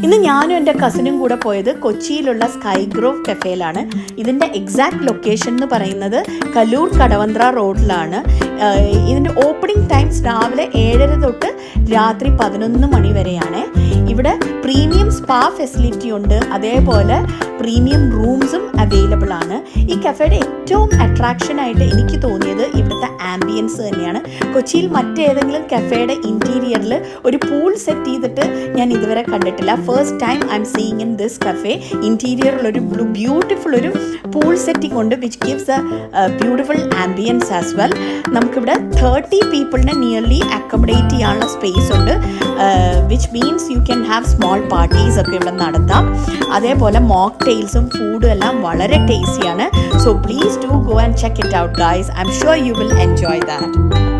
ഇന്ന് ഞാനും എൻ്റെ കസിനും കൂടെ പോയത് കൊച്ചിയിലുള്ള സ്കൈ ഗ്രോവ് കഫേയിലാണ്. ഇതിൻ്റെ എക്സാക്ട് ലൊക്കേഷൻ എന്ന് പറയുന്നത് കലൂർ കടവന്ത്ര റോഡിലാണ്. ഇതിൻ്റെ ഓപ്പണിംഗ് ടൈംസ് രാവിലെ 7:30 തൊട്ട് രാത്രി 11 മണി വരെയാണ്. ഇവിടെ പ്രീമിയം സ്പാ ഫെസിലിറ്റി ഉണ്ട്, അതേപോലെ പ്രീമിയം റൂംസും അവൈലബിൾ ആണ്. ഈ കഫേയുടെ ഏറ്റവും അട്രാക്ഷനായിട്ട് എനിക്ക് തോന്നിയത് ഇവിടുത്തെ ആംബിയൻസ് തന്നെയാണ്. കൊച്ചിയിൽ മറ്റേതെങ്കിലും കഫേയുടെ ഇൻറ്റീരിയറിൽ ഒരു പൂൾ സെറ്റ് ചെയ്തിട്ട് ഞാൻ ഇതുവരെ കണ്ടിട്ടില്ല. First time I am seeing in this cafe. ഇൻറ്റീരിയറിലൊരു ബ്യൂട്ടിഫുൾ ഒരു പൂൾ സെറ്റിംഗ് ഉണ്ട്, which gives a beautiful ambience as well. നമുക്കിവിടെ 30 പീപ്പിളിനെ നിയർലി അക്കോമഡേറ്റ് ചെയ്യാനുള്ള സ്പേസ് ഉണ്ട്, which means you can have small parties ഒക്കെ ഇവിടെ നടത്താം. അതേപോലെ മോക്ടെയിൽസും ഫുഡും എല്ലാം വളരെ ടേസ്റ്റിയാണ്. So please do go and check it out guys. I am sure you will enjoy that.